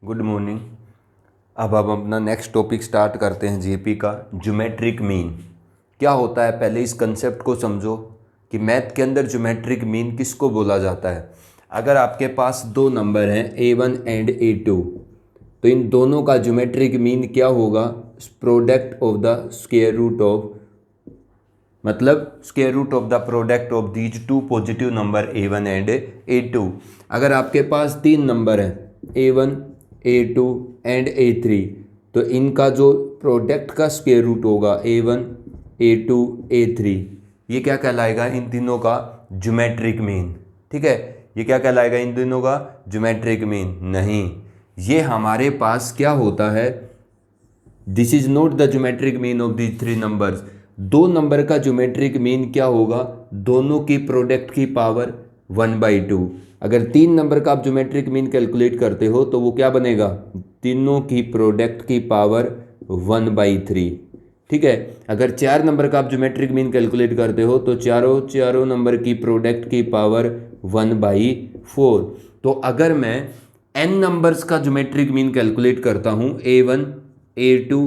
Good morning. अब हम अपना नेक्स्ट टॉपिक स्टार्ट करते हैं जीपी का। ज्योमेट्रिक मीन क्या होता है, पहले इस कंसेप्ट को समझो कि मैथ के अंदर ज्योमेट्रिक मीन किसको बोला जाता है। अगर आपके पास दो नंबर हैं A1 एंड A2, तो इन दोनों का ज्योमेट्रिक मीन क्या होगा? Product of the square root of, मतलब square root of the product of these two positive number A1 and A2। अगर आपके पास तीन नंबर हैं A1, A2 एंड A3, तो इनका जो प्रोडक्ट का स्क्वायर रूट होगा A1, A2, A3, ये क्या कहलाएगा? इन तीनों का ज्योमेट्रिक मीन। ठीक है, ये क्या कहलाएगा? इन तीनों का ज्योमेट्रिक मीन नहीं, ये हमारे पास क्या होता है, this is not the geometric mean of these three numbers. दो नंबर का ज्योमेट्रिक मीन क्या होगा? दोनों की प्रोडक्ट की पावर 1/2। अगर तीन नंबर का आप ज्योमेट्रिक मीन कैलकुलेट करते हो तो वो क्या बनेगा? तीनों की प्रोडक्ट की पावर 1/3। ठीक है, अगर चार नंबर का आप ज्योमेट्रिक मीन कैलकुलेट करते हो तो चारों नंबर की प्रोडक्ट की पावर 1/4। तो अगर मैं n नंबर्स का ज्योमेट्रिक मीन कैलकुलेट करता हूँ A1, A2,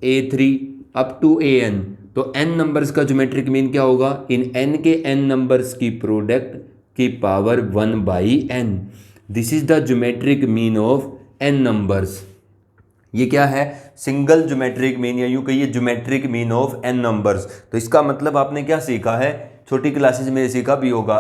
A3 up to AN, तो n नंबर्स का ज्योमेट्रिक मीन क्या होगा? इन n के n नंबर्स की प्रोडक्ट की power 1/n। This is the geometric mean of n numbers. ये क्या है? सिंगल ज्योमेट्रिक मीन, या यूं कहिए geometric mean of n numbers. तो इसका मतलब आपने क्या सीखा है, छोटी क्लासेस में सीखा भी होगा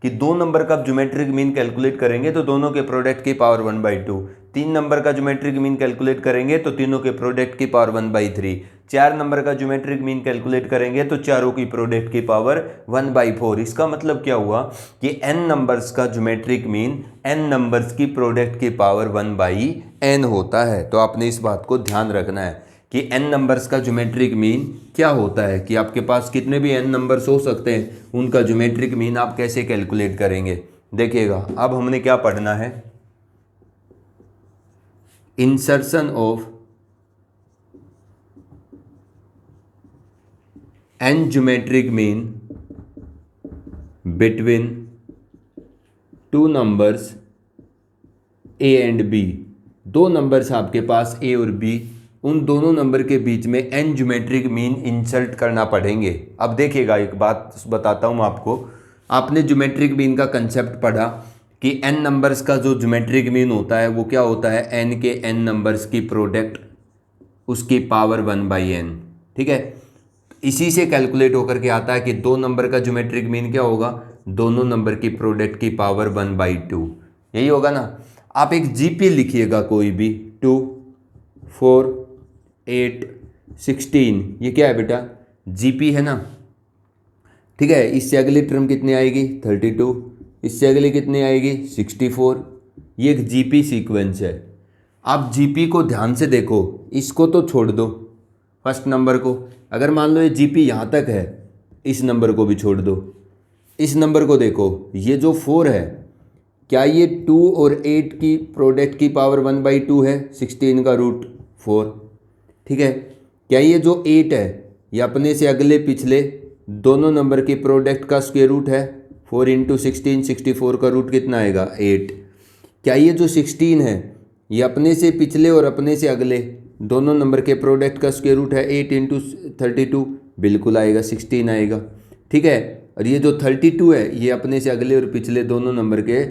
कि दो नंबर का ज्योमेट्रिक मीन कैलकुलेट करेंगे तो दोनों के प्रोडक्ट की पावर 1/2। तीन नंबर का ज्योमेट्रिक मीन कैलकुलेट करेंगे तो तीनों के प्रोडक्ट की पावर 1/3। चार नंबर का ज्योमेट्रिक मीन कैलकुलेट करेंगे तो चारों की प्रोडक्ट की पावर 1/4। इसका मतलब क्या हुआ कि n नंबर्स का ज्योमेट्रिक मीन n नंबर्स की प्रोडक्ट की पावर 1/n होता है। तो आपने इस बात को ध्यान रखना है कि n नंबर्स का ज्योमेट्रिक मीन क्या होता है, कि आपके पास कितने भी n नंबर्स हो सकते हैं, उनका ज्योमेट्रिक मीन आप कैसे कैलकुलेट करेंगे। देखिएगा, अब हमने क्या पढ़ना है, insertion of n geometric mean between two numbers A and B। दो नंबर्स आपके पास A और B, उन दोनों नंबर के बीच में n ज्योमेट्रिक मीन इंसर्ट करना पड़ेंगे। अब देखिएगा, एक बात बताता हूँ आपको। आपने ज्योमेट्रिक मीन का कंसेप्ट पढ़ा कि n नंबर्स का जो ज्योमेट्रिक मीन होता है वो क्या होता है? n के n नंबर्स की प्रोडक्ट उसकी पावर 1/n। ठीक है, इसी से कैलकुलेट होकर के आता है कि दो नंबर का ज्योमेट्रिक मीन क्या होगा? दोनों नंबर की प्रोडक्ट की पावर 1/2। यही होगा ना। आप एक जीपी लिखिएगा कोई भी, 2, 4, 8, 16, ये क्या है बेटा? जीपी है ना। ठीक है, इससे अगली टर्म कितनी आएगी? 32। इससे अगली कितनी आएगी? 64। ये एक जीपी सीक्वेंस है। आप जीपी को ध्यान से देखो, इसको तो छोड़ दो, फर्स्ट नंबर को। अगर मान लो ये जीपी यहाँ तक है, इस नंबर को भी छोड़ दो। इस नंबर को देखो, ये जो 4 है, क्या ये 2 और 8 की प्रोडक्ट की पावर 1/2 है? 16 का रूट 4। ठीक है, क्या ये जो 8 है, ये अपने से अगले पिछले दोनों नंबर की प्रोडक्ट का स्क्वायर रूट है? 4 × 16, 64 का रूट कितना आएगा? 8। क्या ये जो 16 है, ये अपने से पिछले और अपने से अगले दोनों नंबर के प्रोडक्ट का स्क्वायर रूट है? 8 × 32 बिल्कुल आएगा, 16 आएगा। ठीक है, और ये जो 32 है, ये अपने से अगले और पिछले दोनों नंबर के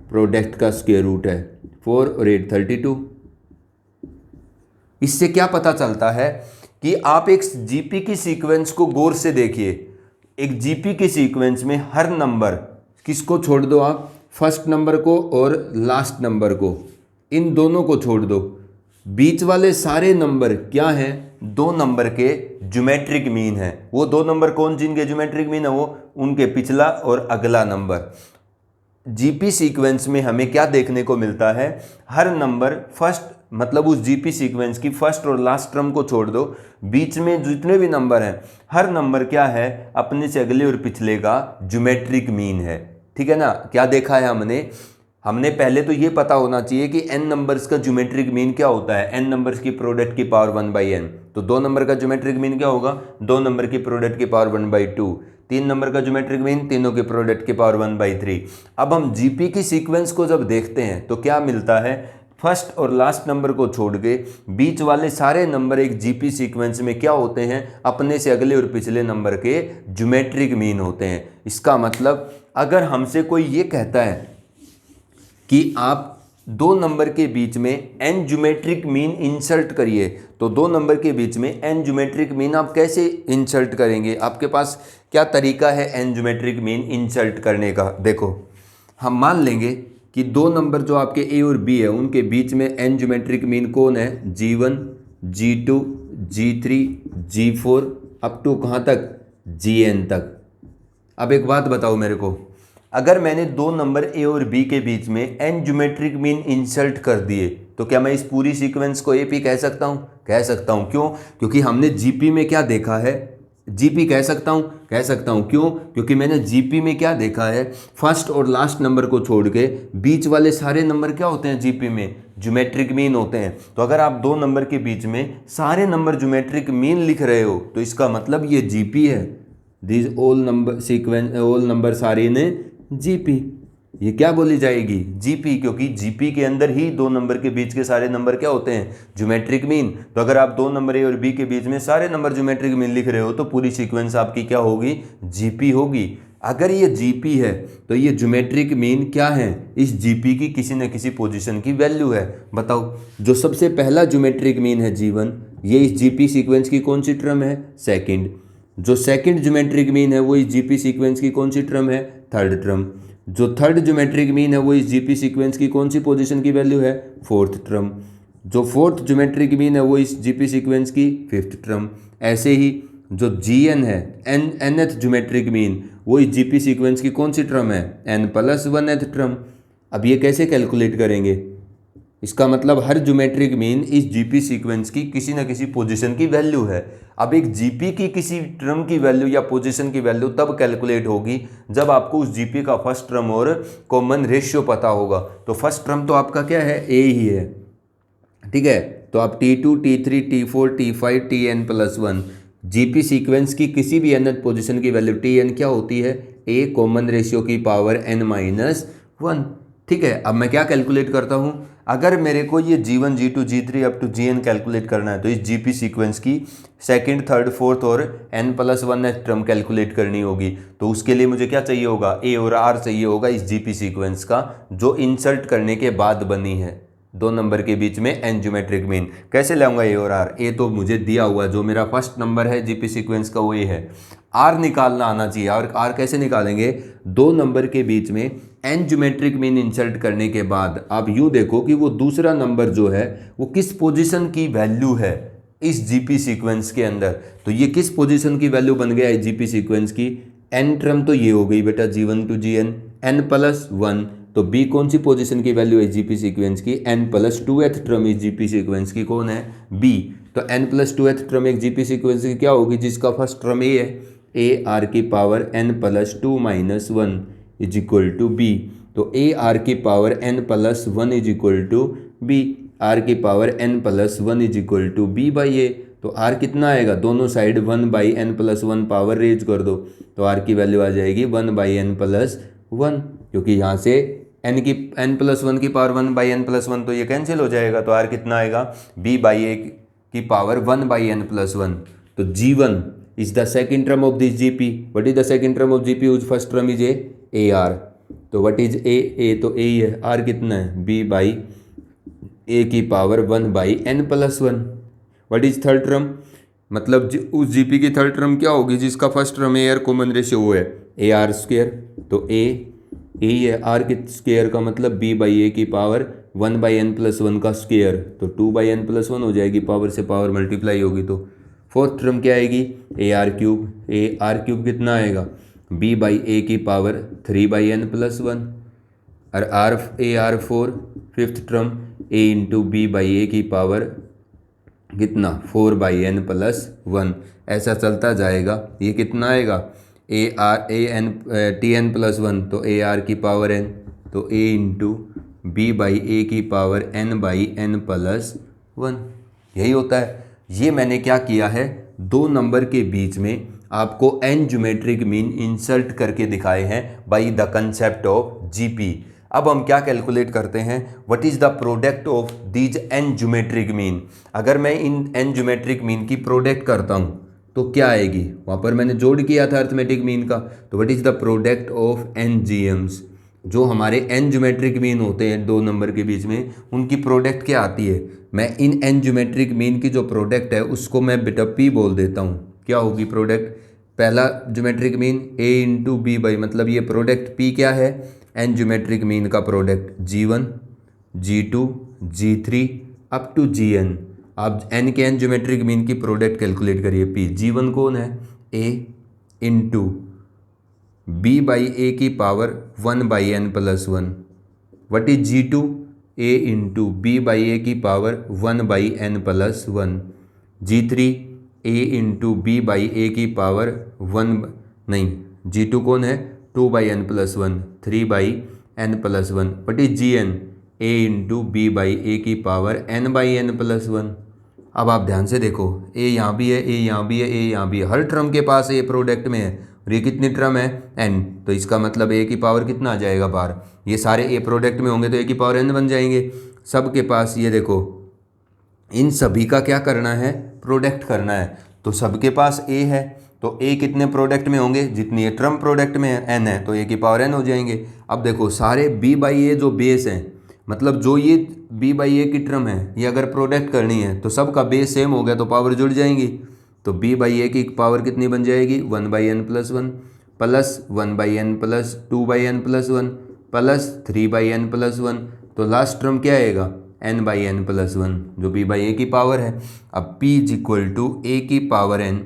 प्रोडक्ट का स्क्वायर रूट है। 4 और 8, 32। इससे क्या पता चलता है कि आप एक जीपी की सीक्वेंस को गौर से देखिए। एक जीपी की सीक्वेंस में हर नंबर, किसको छोड़ दो आप? फर्स्ट नंबर को और लास्ट नंबर को, इन दोनों को छोड़ दो। बीच वाले सारे नंबर क्या हैं? दो नंबर के ज्योमेट्रिक मीन है। वो दो नंबर कौन जिनके ज्योमेट्रिक मीन है? वो उनके पिछला और अगला नंबर। जीपी सीक्वेंस में हमें क्या देखने को मिलता है? हर नंबर फर्स्ट, मतलब उस जीपी सीक्वेंस की फर्स्ट और लास्ट टर्म को छोड़ दो, बीच में जितने भी नंबर हैं, हर नंबर क्या है? अपने से अगले और पिछले का ज्योमेट्रिक मीन है। ठीक है ना। क्या देखा है हमने पहले तो ये पता होना चाहिए कि n नंबर्स का ज्योमेट्रिक मीन क्या होता है? n नंबर्स की प्रोडक्ट की पावर 1/n। तो दो नंबर का ज्योमेट्रिक मीन क्या होगा? दो नंबर की प्रोडक्ट की पावर 1/2। तीन नंबर का ज्योमेट्रिक मीन तीनों के प्रोडक्ट की पावर 1/3। अब हम जीपी की सीक्वेंस को जब देखते हैं तो क्या मिलता है? फर्स्ट और लास्ट नंबर को छोड़ के बीच वाले सारे नंबर एक जीपी सीक्वेंस में क्या होते हैं, अपने से अगले और पिछले नंबर के ज्योमेट्रिक मीन होते हैं। इसका मतलब अगर हमसे कोई ये कहता है कि आप दो नंबर के बीच में एन ज्योमेट्रिक मीन इंसर्ट करिए, तो दो नंबर के बीच में एन ज्योमेट्रिक मीन आप कैसे इंसर्ट करेंगे, आपके पास क्या तरीका है एन ज्योमेट्रिक मीन इंसर्ट करने का। देखो, हम मान लेंगे कि दो नंबर जो आपके ए और बी है उनके बीच में एन ज्योमेट्रिक मीन कौन है, G1, G2, G3, G4 up to कहाँ तक, Gn तक। अब एक बात बताओ मेरे को, अगर मैंने दो नंबर ए और बी के बीच में एन ज्योमेट्रिक मीन इंसर्ट कर दिए तो क्या मैं इस पूरी सीक्वेंस को एपी कह सकता हूँ? कह सकता हूँ। क्यों? क्योंकि हमने जीपी में क्या देखा है, जीपी कह सकता हूँ, कह सकता हूँ। क्यों? क्योंकि मैंने जीपी में क्या देखा है, फर्स्ट और लास्ट नंबर को छोड़ के बीच वाले सारे नंबर क्या होते हैं जीपी में, ज्योमेट्रिक मीन होते हैं। तो अगर आप दो नंबर के बीच में सारे नंबर ज्योमेट्रिक मीन लिख रहे हो तो इसका मतलब ये जीपी है। This all number sequence, all numbers are in GP. ये क्या बोली जाएगी, जीपी, क्योंकि जीपी के अंदर ही दो नंबर के बीच के सारे नंबर क्या होते हैं, ज्योमेट्रिक मीन। तो अगर आप दो नंबर ए और बी के बीच में सारे नंबर ज्योमेट्रिक मीन लिख रहे हो तो पूरी सीक्वेंस आपकी क्या होगी, जीपी होगी। अगर ये जीपी है तो ये ज्योमेट्रिक मीन क्या है, इस जीपी की किसी न किसी पोजीशन की वैल्यू है। बताओ, जो सबसे पहला ज्योमेट्रिक मीन है G1, ये इस जीपी सीक्वेंस की कौन सी टर्म है, सेकंड। जो सेकंड ज्योमेट्रिक मीन है वो इस जीपी सीक्वेंस की कौन सी टर्म है, थर्ड टर्म। जो थर्ड ज्योमेट्रिक मीन है वो इस जीपी सीक्वेंस की कौन सी पोजीशन की वैल्यू है, फोर्थ टर्म। जो फोर्थ ज्योमेट्रिक मीन है वो इस जीपी सीक्वेंस की फिफ्थ टर्म। ऐसे ही जो Gn है, nth ज्योमेट्रिक मीन, वो इस जीपी सीक्वेंस की कौन सी टर्म है, n+1th टर्म। अब ये कैसे कैलकुलेट करेंगे, इसका मतलब हर ज्योमेट्रिक मीन इस जीपी सीक्वेंस की किसी न किसी पोजीशन की वैल्यू है। अब एक जीपी की किसी टर्म की वैल्यू या पोजीशन की वैल्यू तब कैलकुलेट होगी जब आपको उस जीपी का फर्स्ट टर्म और कॉमन रेशियो पता होगा। तो फर्स्ट टर्म तो आपका क्या है, ए ही है, ठीक है। तो आप T2, T3, T4, T5, Tn+1 GP sequence की किसी भी nth पोजीशन की वैल्यू Tn क्या होती है, ए कॉमन रेशियो की पावर n-1। ठीक है। अब मैं क्या कैलकुलेट करता हूँ, अगर मेरे को ये G1, G2, G3 up to Gn calculate करना है तो इस जीपी सीक्वेंस की सेकंड, थर्ड, फोर्थ और n+1 टर्म कैलकुलेट करनी होगी। तो उसके लिए मुझे क्या चाहिए होगा, ए और आर चाहिए होगा इस जीपी सीक्वेंस का, जो इंसर्ट करने के बाद बनी है दो नंबर के बीच में एन ज्योमेट्रिक मीन। कैसे लाऊंगा ए और आर, ए तो मुझे दिया हुआ जो मेरा फर्स्ट नंबर है जीपी सीक्वेंस का वो ए है, आर निकालना आना चाहिए। और आर कैसे निकालेंगे, दो नंबर के बीच में एन ज्योमेट्रिक मीन इंसर्ट करने के बाद आप यूँ देखो कि वो दूसरा नंबर जो है वो किस पोजीशन की वैल्यू है इस जीपी सीक्वेंस के अंदर। तो ये किस पोजीशन की वैल्यू बन गया है जीपी सीक्वेंस की, एन टर्म तो ये हो गई बेटा G1 to Gn, n+1। तो बी कौन सी पोजीशन की वैल्यू है जीपी सीक्वेंस की, n+2th टर्म इस जीपी सीक्वेंस की कौन है, बी। तो n+2th टर्म एक जीपी सीक्वेंस की क्या होगी, जिसका फर्स्ट टर्म ए है, ए आर की power n+2 - 1 is equal to b. तो ए आर की power n+1 is equal to b, r की power n+1 is equal to b by a. तो आर कितना आएगा, दोनों साइड 1/n+1 पावर रेज कर दो तो आर की वैल्यू आ जाएगी 1/n+1, क्योंकि यहाँ से n+1 की पावर 1/n+1 तो ये कैंसिल हो जाएगा। तो आर कितना आएगा, b/a की पावर 1/n+1। तो G1 is the second term of this GP. What is the second term of GP, whose first term is a r. तो व्हाट इज ए तो ए ही है, आर कितना है, b/a की power 1/n+1। What is third term, मतलब उस GP की थर्ड टर्म क्या होगी, जिसका first term a r common ratio वो है AR²। तो ए ही है, आर के स्क्वायर का मतलब b/a की पावर 1/n+1 का स्क्वायर, तो 2/n+1 हो जाएगी, पावर से पावर मल्टीप्लाई होगी। तो फोर्थ टर्म क्या आएगी, AR³ AR³ कितना आएगा, b/a की पावर 3/n+1। और AR4 fifth term a × b/a की पावर कितना, 4/n+1। ऐसा चलता जाएगा, ये कितना आएगा, Tn+1 तो AR की पावर n, तो a × b/a की पावर n/n+1 यही होता है। ये मैंने क्या किया है, दो नंबर के बीच में आपको एन ज्योमेट्रिक मीन इंसर्ट करके दिखाए हैं by the concept of GP. अब हम क्या कैलकुलेट करते हैं, what is the product of these n geometric mean. अगर मैं इन एन ज्योमेट्रिक मीन की प्रोडक्ट करता हूँ तो क्या आएगी, वहाँ पर मैंने जोड़ किया था अर्थमेटिक मीन का, तो what is the product of n G Ms. जो हमारे एन ज्योमेट्रिक मीन होते हैं दो नंबर के बीच में, उनकी प्रोडक्ट क्या आती है, मैं इन एन ज्योमेट्रिक मीन की जो प्रोडक्ट है उसको मैं बेटा पी बोल देता हूँ। क्या होगी प्रोडक्ट, पहला geometric mean a into b by, मतलब ये प्रोडक्ट पी क्या है, एन ज्योमेट्रिक मीन का product G1 G2 G3 up to Gn। आप एन के एन ज्योमेट्रिक मीन की प्रोडक्ट कैलकुलेट करिए। पी G1 कौन है, a into b by a की power 1 by n plus 1। What is G2, a into b by a की power 1 by n plus 1। G3 A into b by a की power 1 नहीं, G2 कौन है, 2 by n plus 1, 3 by n plus 1। What is Gn, a into b by a की power n by n plus 1। अब आप ध्यान से देखो, ए यहाँ भी है, ए यहाँ भी है, ए यहाँ भी है, हर टर्म के पास ए प्रोडक्ट में है, और ये कितनी टर्म है, n, तो इसका मतलब ए की पावर कितना आ जाएगा बाहर, ये सारे ए प्रोडक्ट में होंगे तो ए की पावर n बन जाएंगे सब के पास। ये देखो इन सभी का क्या करना है, प्रोडक्ट करना है, तो सबके पास ए है, तो ए कितने प्रोडक्ट में होंगे, जितनी ये टर्म प्रोडक्ट में n है तो ए की पावर n हो जाएंगे। अब देखो सारे b बाई ए जो बेस हैं, मतलब जो ये b बाई ए की टर्म है, ये अगर प्रोडक्ट करनी है तो सबका बेस सेम हो गया तो पावर जुड़ जाएंगी, तो b बाई ए की पावर कितनी बन जाएगी, 1 by n plus 1 plus 1 by n plus 2 by n plus 1 plus 3 by n plus 1, तो लास्ट टर्म क्या आएगा, n बाई एन प्लस 1 जो b बाई ए की पावर है। अब p इज इक्वल टू ए की power n,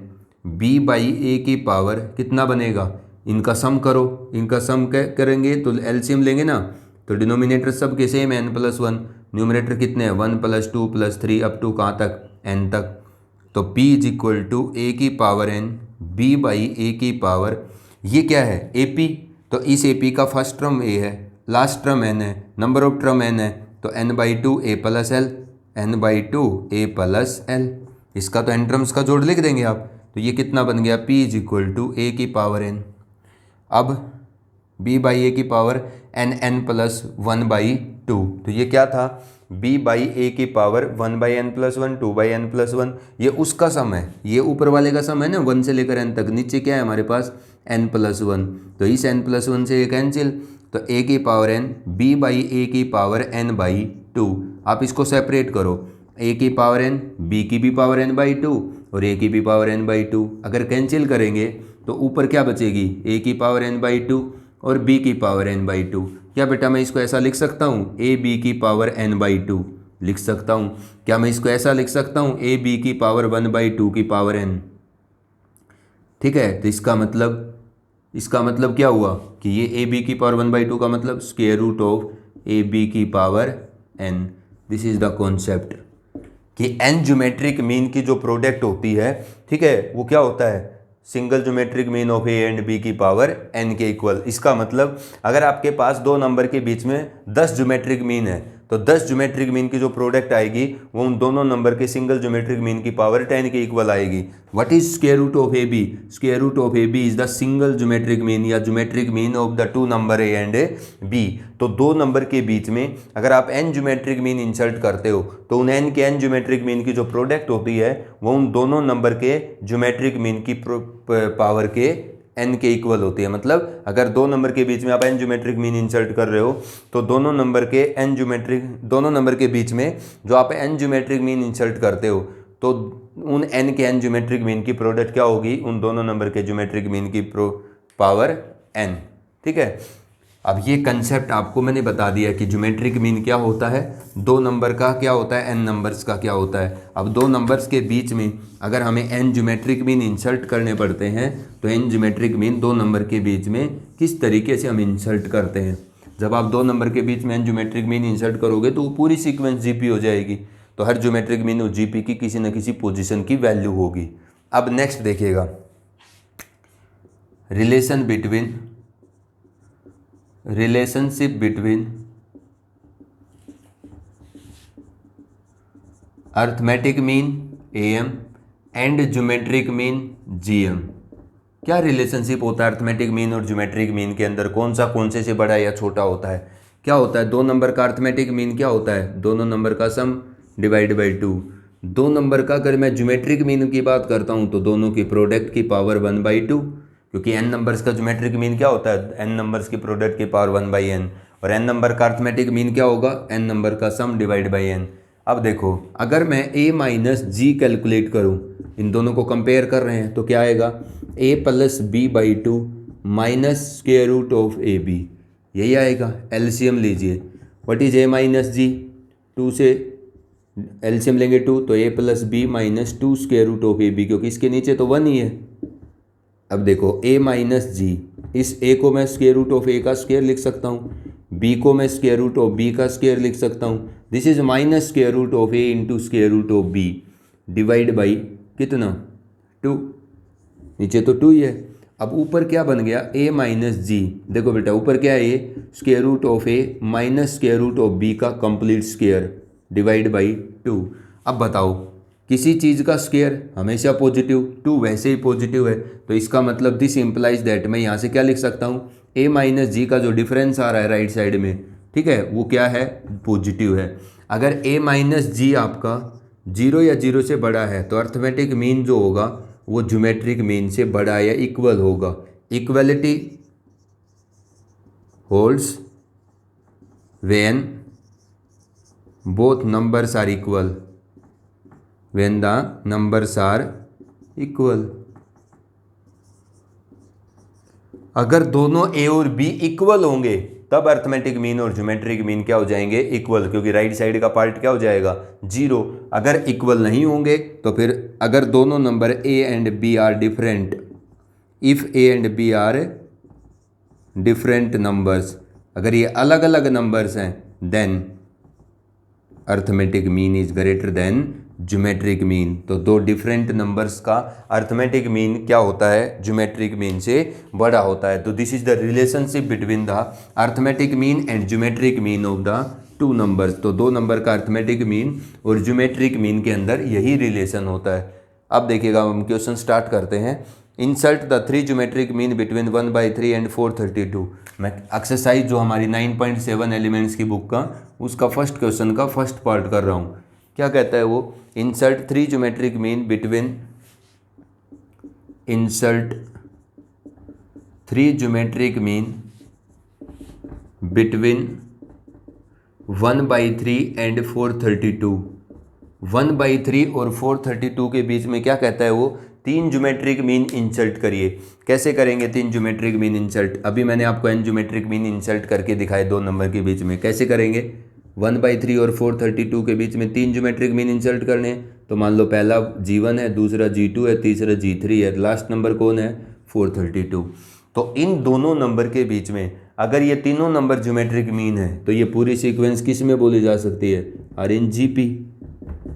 b by a की power कितना बनेगा, इनका सम करो, इनका सम करेंगे तो एलसीएम लेंगे ना, तो डिनोमिनेटर सब के सेम n प्लस 1, न्यूमरेटर कितने हैं 1 प्लस 2 प्लस 3 अप टू कहाँ तक, n तक, तो p इज इक्वल टू ए की power n b by a की पावर, ये क्या है AP, तो इस AP का फर्स्ट टर्म a है, लास्ट टर्म n है, नंबर ऑफ टर्म n है, तो n by 2 a plus L, n by 2 a plus L, इसका तो n टर्म्स का जोड़ लिख देंगे आप, तो ये कितना बन गया, p इज इक्वल टू ए की पावर n। अब b बाई ए की पावर n प्लस 1 बाई 2, तो ये क्या था, b बाई ए की power 1 by n plus 1 2 by n plus 1, ये उसका सम है, ये ऊपर वाले का सम है ना 1 से लेकर n तक, नीचे क्या है हमारे पास n प्लस 1, तो इस n प्लस 1 से ये कैंसिल, तो a की power n b by a की पावर n बाई 2। आप इसको सेपरेट करो, a की पावर n b की भी पावर n बाई 2 और a की भी पावर n बाई 2, अगर कैंसिल करेंगे तो ऊपर क्या बचेगी, a की पावर n बाई 2 और b की पावर n बाई 2। क्या बेटा मैं इसको ऐसा लिख सकता हूँ, a b की पावर n बाई 2 लिख सकता हूँ। क्या मैं इसको ऐसा लिख सकता हूँ, a b की पावर 1 बाई 2 की पावर n, ठीक है, तो इसका मतलब क्या हुआ कि ये ए बी की पावर 1 बाई 2 का मतलब square root of A b की power n। This is the concept कि n ज्योमेट्रिक मीन की जो प्रोडक्ट होती है, ठीक है, वो क्या होता है, single geometric mean of a and b की पावर n के इक्वल। इसका मतलब अगर आपके पास दो नंबर के बीच में 10 ज्योमेट्रिक मीन है तो 10 ज्योमेट्रिक मीन की जो प्रोडक्ट आएगी वो उन दोनों नंबर के सिंगल ज्योमेट्रिक मीन की पावर 10 के इक्वल आएगी। What is square root of A b, square root of A b is the single geometric mean या geometric mean of the two number a and b. तो दो number के बीच में अगर आप n ज्योमेट्रिक मीन इंसर्ट करते हो तो उन n के n ज्योमेट्रिक मीन की जो प्रोडक्ट होती है वो उन दोनों नंबर के ज्योमेट्रिक मीन की पावर के n के इक्वल होती है। मतलब अगर दो नंबर के बीच में आप n ज्योमेट्रिक मीन इंसर्ट कर रहे हो तो दोनों नंबर के बीच में जो आप n ज्योमेट्रिक मीन इंसर्ट करते हो तो उन n के n ज्योमेट्रिक मीन की प्रोडक्ट क्या होगी, उन दोनों नंबर के ज्योमेट्रिक मीन की पावर n। ठीक है, अब ये कंसेप्ट आपको मैंने बता दिया कि ज्योमेट्रिक मीन क्या होता है, दो नंबर का क्या होता है, n नंबर्स का क्या होता है। अब दो नंबर्स के बीच में अगर हमें n ज्योमेट्रिक मीन इंसर्ट करने पड़ते हैं तो n ज्योमेट्रिक मीन दो नंबर के बीच में किस तरीके से हम इंसर्ट करते हैं। जब आप दो नंबर के बीच में n ज्योमेट्रिक मीन इंसर्ट करोगे तो वो पूरी सीक्वेंस जीपी हो जाएगी, तो हर ज्योमेट्रिक मीन और जीपी की किसी न किसी पोजीशन की वैल्यू होगी। अब नेक्स्ट देखिएगा, relationship between arithmetic mean AM and geometric mean GM। क्या रिलेशनशिप होता है अर्थमेटिक मीन और ज्योमेट्रिक मीन के अंदर, कौन से से बड़ा या छोटा होता है, क्या होता है, दो नंबर का अर्थमेटिक मीन क्या होता है, दोनों नंबर का सम डिवाइड बाई 2। दो नंबर का अगर मैं ज्योमेट्रिक मीन की बात करता हूँ तो दोनों की प्रोडक्ट की पावर 1/2, क्योंकि n नंबर्स का ज्योमेट्रिक मीन क्या होता है, n नंबर्स की प्रोडक्ट की पावर 1/n, और n नंबर का अर्थमेटिक मीन क्या होगा, n नंबर का सम डिवाइड बाई n। अब देखो अगर मैं a माइनस जी कैलकुलेट करूँ, इन दोनों को कंपेयर कर रहे हैं तो क्या आएगा, a plus B by 2 minus square root of A b, यही आएगा। एलसीएम लीजिए, what is a minus G, 2 से एलसीएम लेंगे 2 तो a plus b minus 2 square root of A b, क्योंकि इसके नीचे तो 1 ही है। अब देखो a माइनस जी, इस a को मैं स्क्वायर रूट ऑफ a का स्क्वायर लिख सकता हूँ, b को मैं स्क्वायर रूट ऑफ b का स्क्वायर लिख सकता हूँ। This is minus square root of a into square root of b divide by कितना, 2, नीचे तो 2 ही है। अब ऊपर क्या बन गया, a माइनस जी, देखो बेटा ऊपर क्या है, ये square root of a minus square root of b का कंप्लीट स्क्वायर डिवाइड बाई 2। अब बताओ किसी चीज़ का स्क्वायर हमेशा पॉजिटिव, 2 वैसे ही पॉजिटिव है, तो इसका मतलब दिस इम्प्लाइज दैट मैं यहाँ से क्या लिख सकता हूँ, a माइनस जी का जो डिफरेंस आ रहा है राइट साइड में, ठीक है, वो क्या है, पॉजिटिव है। अगर a माइनस जी आपका 0 या 0 से बड़ा है तो अर्थमेटिक मीन जो होगा वो ज्योमेट्रिक मीन से बड़ा या इक्वल होगा। Equality holds when both numbers are equal, when the numbers are equal. अगर दोनों a और b इक्वल होंगे तब अर्थमेटिक मीन और ज्योमेट्रिक मीन क्या हो जाएंगे, इक्वल, क्योंकि राइट साइड का पार्ट क्या हो जाएगा, 0। अगर इक्वल नहीं होंगे तो फिर अगर दोनों number a and b are different, if a and b are different numbers, अगर ये अलग अलग नंबर्स हैं then arithmetic mean is greater than geometric mean. तो दो डिफरेंट नंबर्स का अर्थमेटिक मीन क्या होता है, ज्योमेट्रिक मीन से बड़ा होता है। तो this is the relationship between the arithmetic mean and geometric mean of the two numbers. तो दो नंबर का अर्थमेटिक मीन और ज्योमेट्रिक मीन के अंदर यही रिलेशन होता है। अब देखिएगा हम क्वेश्चन स्टार्ट करते हैं। Insert the 3 geometric mean between 1/3 and 432। मैं एक्सरसाइज जो हमारी 9.7 एलिमेंट्स की बुक का उसका फर्स्ट क्वेश्चन का फर्स्ट पार्ट कर रहा हूँ। क्या कहता है वो, insert 3 geometric mean between, insert 3 geometric mean between 1/3 and 432। 1/3 और 432 के बीच में क्या कहता है वो, 3 ज्योमेट्रिक मीन इंसर्ट करिए। कैसे करेंगे 3 ज्योमेट्रिक मीन इंसर्ट, अभी मैंने आपको n ज्योमेट्रिक मीन इंसर्ट करके दिखाए दो नंबर के बीच में। कैसे करेंगे, 1/3 और 432 के बीच में 3 ज्योमेट्रिक मीन इंसर्ट करने हैं। तो मान लो पहला G1 है, दूसरा G2 है, तीसरा G3 है, लास्ट नंबर कौन है, 432। तो इन दोनों नंबर के बीच में अगर ये तीनों नंबर ज्योमेट्रिक मीन है तो ये पूरी सीक्वेंस किस में बोली जा सकती है, आर इन जीपी।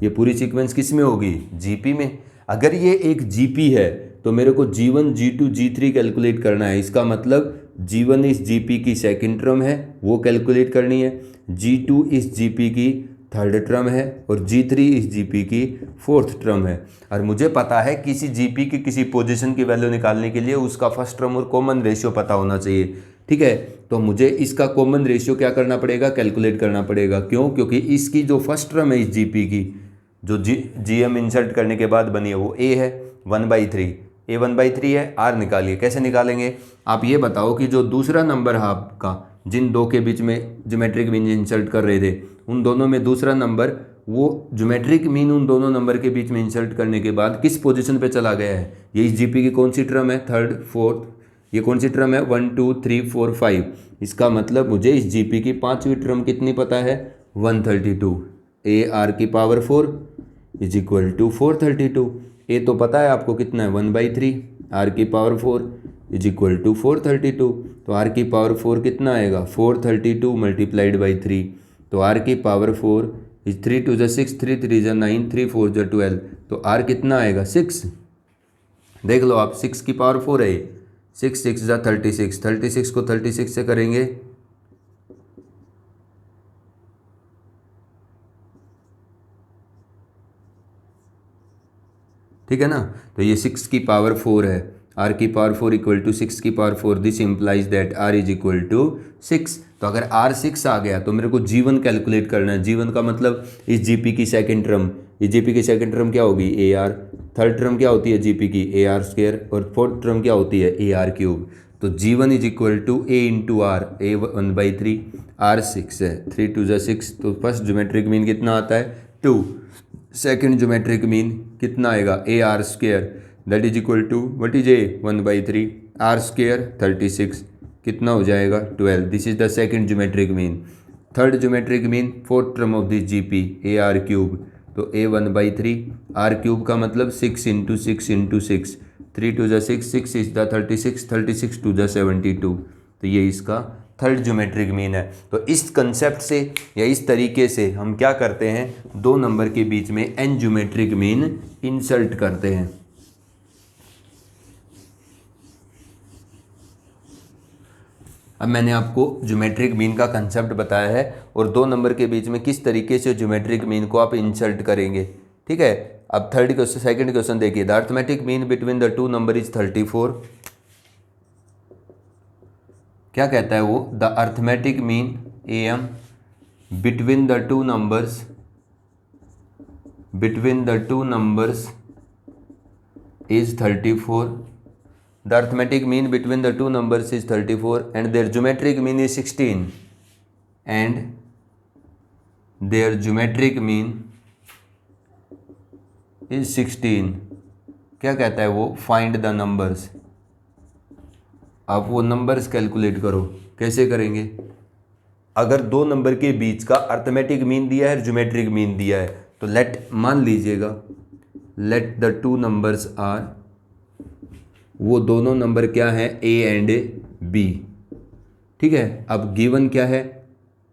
ये पूरी सीक्वेंस किस में होगी, जीपी में। अगर ये एक जीपी है तो मेरे को G1 G2 G3 कैलकुलेट करना है। इसका मतलब G1 इस जीपी की सेकंड टर्म है वो कैलकुलेट करनी है, G2 इस जीपी की थर्ड टर्म है और G3 इस जीपी की फोर्थ टर्म है। और मुझे पता है किसी जीपी की किसी पोजीशन की वैल्यू निकालने के लिए उसका फर्स्ट टर्म और कॉमन रेशियो पता होना चाहिए, ठीक है। तो मुझे इसका कॉमन रेशियो क्या करना पड़ेगा, कैलकुलेट करना पड़ेगा। क्यों, क्योंकि इसकी जो फर्स्ट टर्म है इस जीपी की, जो जीएम इंसर्ट करने के बाद बनी है वो a है 1/3, a 1/3 है। r निकालिए, कैसे निकालेंगे, आप ये बताओ कि जो दूसरा नंबर है आपका, जिन दो के बीच में ज्योमेट्रिक मीन इंसर्ट कर रहे थे, उन दोनों में दूसरा नंबर, वो ज्योमेट्रिक मीन उन दोनों नंबर के बीच में इंसर्ट करने के बाद किस पोजीशन पे चला गया है। ये इस जीपी की कौन सी टर्म है, थर्ड फोर्थ, ये कौन सी टर्म है 1 2 3 4 5। इसका मतलब मुझे इस जीपी की पांचवी टर्म कितनी पता है, 132। ए आर की पावर 4 इज इक्वल टू 432। ए तो पता है आपको कितना है 1/3, आर की पावर 4 इज इक्वल टू 432। तो आर की पावर 4 कितना आएगा, 432 मल्टीप्लाइड बाई 3। तो आर की पावर 4 इज 3 2 6, 3 3 9, 3 4 12। तो आर कितना आएगा 6। देख लो आप, 6 की पावर 4 है, 6 6 36, 36 को 36 से करेंगे ठीक है ना। तो ये 6 की पावर 4 है। आर की पावर 4 इक्वल टू 6 की power 4, this implies that r is equal to 6। तो अगर आर 6 आ गया तो मेरे को जीवन कैलकुलेट करना है। जीवन का मतलब इस जीपी की सेकंड टर्म, इस जीपी की सेकंड टर्म क्या होगी ए आर, थर्ड टर्म क्या होती है जीपी की ए आर स्क्वायर, और फोर्थ टर्म क्या होती है ए आर क्यूब। तो G one is equal to a into r, a 1/3, r 6 है, 3 2 6। तो फर्स्ट ज्योमेट्रिक मीन कितना आता है 2। सेकंड ज्योमेट्रिक मीन कितना आएगा a r square, that is equal to what is a 1/3, r square 36, कितना हो जाएगा 12। This is the second geometric mean. Third geometric mean fourth term of this GP a r cube, तो a 1/3, are cube का मतलब 6 into 6 into 6, 3 2 6, 6 is the 36, 36 2 72। तो ये इसका third geometric mean है। तो इस कंसेप्ट से या इस तरीके से हम क्या करते हैं, दो नंबर के बीच में एन ज्योमेट्रिक मीन इंसर्ट करते हैं। अब मैंने आपको ज्योमेट्रिक मीन का कंसेप्ट बताया है और दो नंबर के बीच में किस तरीके से ज्योमेट्रिक मीन को आप इंसर्ट करेंगे, ठीक है। अब थर्ड क्वेश्चन, सेकंड क्वेश्चन देखिए, the arithmetic mean between the two number is 34। क्या कहता है वो, the arithmetic mean A M between the two numbers is 34. The arithmetic mean between the two numbers is 34 and their geometric mean is 16. And their geometric mean is 16. क्या कहता है वो, find the numbers. आप वो numbers calculate करो। कैसे करेंगे, अगर दो नंबर के बीच का अरिथमेटिक मीन दिया है, ज्योमेट्रिक मीन दिया है, तो लेट मान लीजिएगा let the two numbers are, वो दोनों नंबर क्या है ए एंड बी, ठीक है। अब गिवन क्या है,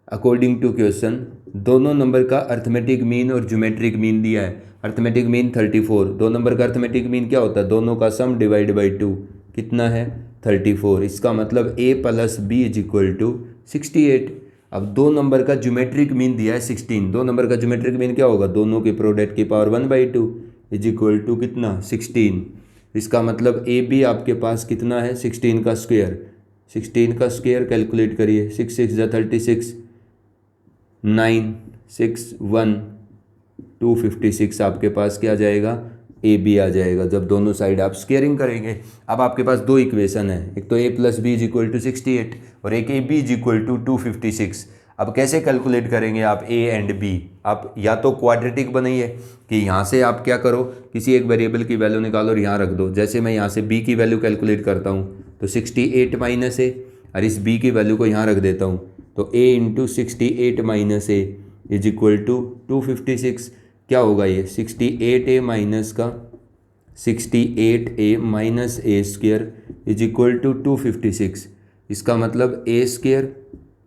अकॉर्डिंग टू क्वेश्चन दोनों नंबर का अरिथमेटिक मीन और ज्योमेट्रिक मीन दिया है। अरिथमेटिक मीन 34, दो नंबर का अरिथमेटिक मीन क्या होता है, दोनों का सम डिवाइड बाई 2, कितना है 34। इसका मतलब a plus b is equal to 68। अब दो नंबर का ज्योमेट्रिक मीन दिया है 16, दो नंबर का ज्योमेट्रिक मीन क्या होगा, दोनों के प्रोडक्ट की पावर 1/2 इज इक्वल टू कितना 16। इसका मतलब ए बी आपके पास कितना है 16 का स्क्वायर, 16 का स्क्वायर कैलकुलेट करिए, 6 6 36, 9 6 1 256 आपके पास क्या आ जाएगा ए बी आ जाएगा, जब दोनों साइड आप स्क्वेयरिंग करेंगे। अब आपके पास दो इक्वेशन है, एक तो a plus b is equal to 68 और एक a b is equal to 256। अब कैसे कैलकुलेट करेंगे आप ए एंड बी, आप या तो क्वाड्रेटिक बनाइए कि यहाँ से आप क्या करो, किसी एक वेरिएबल की वैल्यू निकालो और यहाँ रख दो। जैसे मैं यहाँ से बी की वैल्यू कैलकुलेट करता हूँ तो 68 माइनस ए, और इस बी की वैल्यू को यहाँ रख देता हूँ, तो a into 68 minus a is equal to 256। क्या होगा ये 68a माइनस का 68a minus a square is equal to 256। इसका मतलब ए स्क्वेयर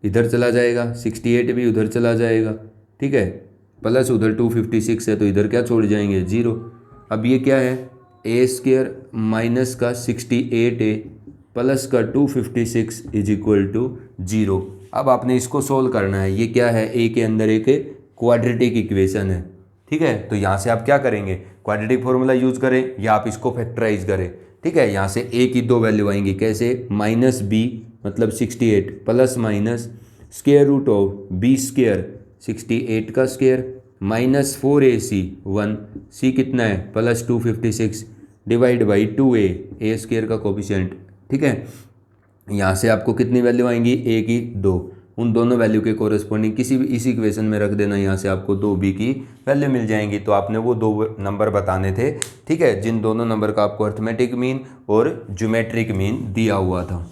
इधर चला जाएगा, 68 भी उधर चला जाएगा, ठीक है, प्लस उधर 256 है तो इधर क्या छोड़ जाएंगे 0। अब ये क्या है ए स्क्वेयर माइनस का 68a प्लस का 256 इज इक्वल टू 0। अब आपने इसको सोल्व करना है। ये क्या है, ए के अंदर एक क्वाड्रेटिक इक्वेशन है, ठीक है। तो यहाँ से आप क्या करेंगे, क्वाड्रेटिक फॉर्मूला यूज करें या आप इसको फैक्टराइज करें, ठीक है। यहाँ से ए की दो वैल्यू आएंगी, कैसे, माइनस बी मतलब 68 plus minus square root of b square 68 का स्क्वायर माइनस 4ac 1, सी कितना है plus 256 divide by 2a, a square का कोफिशिएंट, ठीक है। यहाँ से आपको कितनी वैल्यू आएंगी, ए की 2, उन दोनों वैल्यू के कोरस्पॉन्डिंग किसी भी इसी इक्वेशन में रख देना, यहाँ से आपको 2b की वैल्यू मिल जाएंगी। तो आपने वो दो नंबर बताने थे, ठीक है, जिन दोनों नंबर का आपको अरिथमेटिक मीन और ज्योमेट्रिक मीन दिया हुआ था।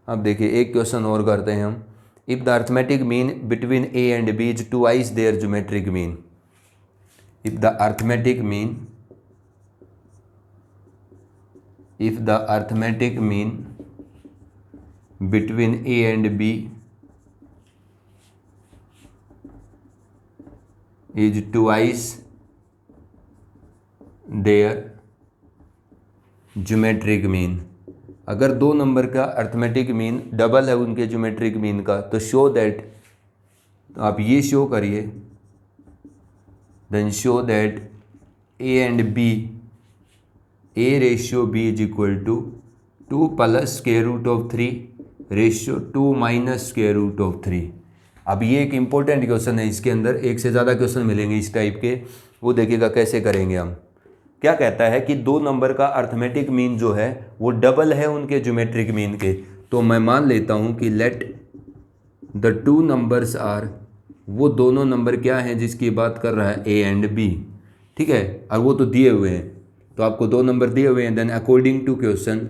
अब देखिए एक क्वेश्चन और करते हैं हम। If the arithmetic mean between a and b is twice their geometric mean, if the arithmetic mean if the arithmetic mean between a and b is twice their geometric mean, अगर दो नंबर का arithmetic mean double है उनके geometric mean का, तो show that, तो आप ये शो करिए then show that a and b, a ratio b is equal to 2 plus square root of 3 ratio 2 minus square root of 3। अब ये एक इम्पोर्टेंट क्वेश्चन है, इसके अंदर एक से ज़्यादा क्वेश्चन मिलेंगे इस टाइप के, वो देखिएगा कैसे करेंगे हम। क्या कहता है कि दो नंबर का अर्थमेटिक मीन जो है वो डबल है उनके ज्योमेट्रिक मीन के। तो मैं मान लेता हूँ कि let the two numbers are, वो दोनों नंबर क्या हैं जिसकी बात कर रहा है, ए एंड बी, ठीक है। और वो तो दिए हुए हैं, तो आपको दो नंबर दिए हुए हैं। देन अकॉर्डिंग टू क्वेश्चन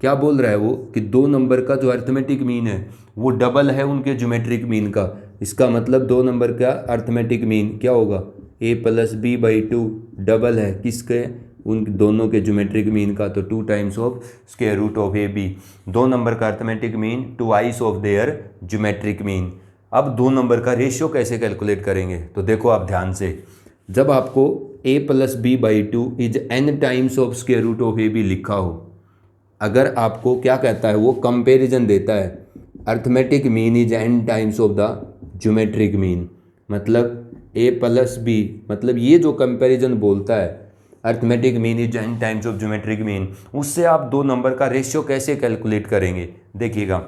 क्या बोल रहा है वो कि दो नंबर का जो अर्थमेटिक मीन है वो डबल है उनके ज्योमेट्रिक मीन का। इसका मतलब दो नंबर का अर्थमेटिक मीन क्या होगा, a plus B by two double है किसके, उन दोनों के ज्योमेट्रिक मीन का। तो 2 times of square root of A b, दो नंबर का arithmetic mean twice of their geometric mean. अब दो नंबर का रेशियो कैसे कैलकुलेट करेंगे, तो देखो आप ध्यान से, जब आपको a plus B by two is n times of square root of A b लिखा हो, अगर आपको क्या कहता है वो कंपैरिजन देता है, arithmetic mean is n times of the geometric mean, मतलब a प्लस बी, मतलब ये जो कंपैरिजन बोलता है arithmetic mean is n times of geometric mean, उससे आप दो नंबर का रेशियो कैसे कैलकुलेट करेंगे। देखिएगा,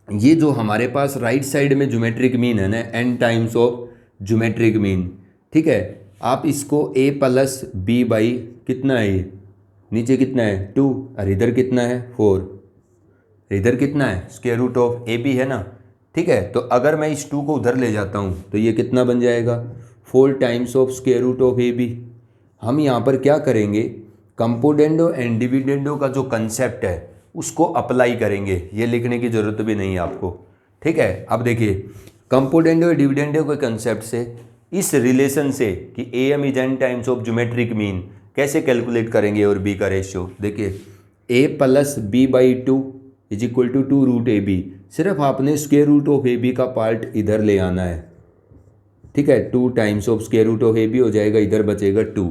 ये जो हमारे पास राइट साइड में ज्योमेट्रिक मीन है ना, n times of geometric mean, ठीक है। आप इसको a प्लस बी बाई कितना है, ये नीचे कितना है 2, और इधर कितना है 4, इधर कितना है square root of A b है ना, ठीक है। तो अगर मैं इस 2 को उधर ले जाता हूँ तो ये कितना बन जाएगा 4 times of square root of A b. हम यहाँ पर क्या करेंगे, कंपोनेंडो एंड डिविडेंडो का जो कंसेप्ट है उसको अप्लाई करेंगे, ये लिखने की ज़रूरत भी नहीं है आपको, ठीक है। अब देखिए, कंपोनेंडो और डिविडेंडो के कंसेप्ट से, इस रिलेशन से कि A M is n times of geometric mean कैसे कैलकुलेट करेंगे और बी का रेशियो। देखिए, a plus B by two is equal to 2 root A B, सिर्फ आपने square root of A B का पार्ट इधर ले आना है, ठीक है। 2 times of square root of A B हो जाएगा, इधर बचेगा 2।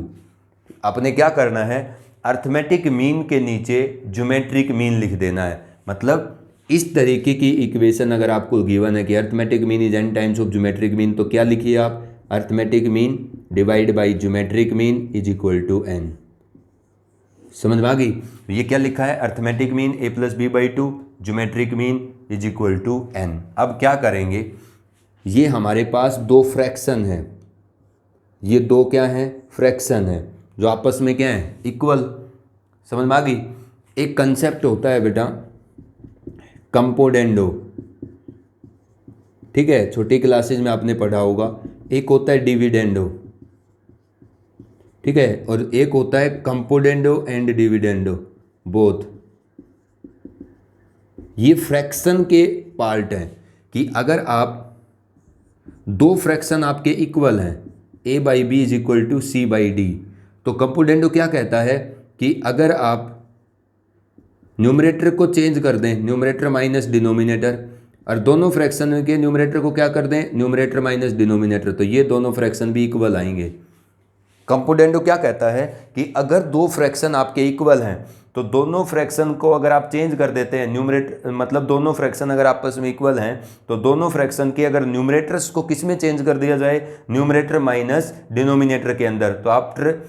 आपने क्या करना है, अर्थमेटिक मीन के नीचे ज्योमेट्रिक मीन लिख देना है। मतलब इस तरीके की इक्वेशन अगर आपको गिवन है कि arithmetic mean is n times of geometric mean, तो क्या लिखिए आप, arithmetic mean divide by geometric mean is equal to n। समझ में आ गई। ये क्या लिखा है, arithmetic mean a plus B by two, geometric mean is equal to n। अब क्या करेंगे, ये हमारे पास दो फ्रैक्शन है, ये दो क्या है फ्रैक्शन है जो आपस में क्या है इक्वल। समझ में आ गई। एक कंसेप्ट होता है बेटा कंपोनेंडो, ठीक है, छोटी क्लासेज में आपने पढ़ा होगा। एक होता है डिविडेंडो, ठीक है, और एक होता है कंपोनेंडो एंड डिविडेंडो, बोथ। ये फ्रैक्शन के पार्ट हैं कि अगर आप दो फ्रैक्शन आपके इक्वल हैं, a by B is equal to C by D, तो कंपोनेंडो क्या कहता है कि अगर आप न्यूमरेटर को चेंज कर दें, न्यूमरेटर माइनस डिनोमिनेटर, और दोनों फ्रैक्शन के न्यूमरेटर को क्या कर दें, न्यूमरेटर माइनस डिनोमिनेटर, तो ये दोनों फ्रैक्शन भी इक्वल आएंगे। कंपोनेंडो क्या कहता है कि अगर दो फ्रैक्शन आपके इक्वल हैं तो दोनों फ्रैक्शन को अगर आप चेंज कर देते हैं, न्यूमरेटर मतलब दोनों फ्रैक्शन अगर आपस में इक्वल हैं तो दोनों फ्रैक्शन के अगर न्यूमरेटर्स को किस में चेंज कर दिया जाए, न्यूमरेटर माइनस डिनोमिनेटर के अंदर, तो after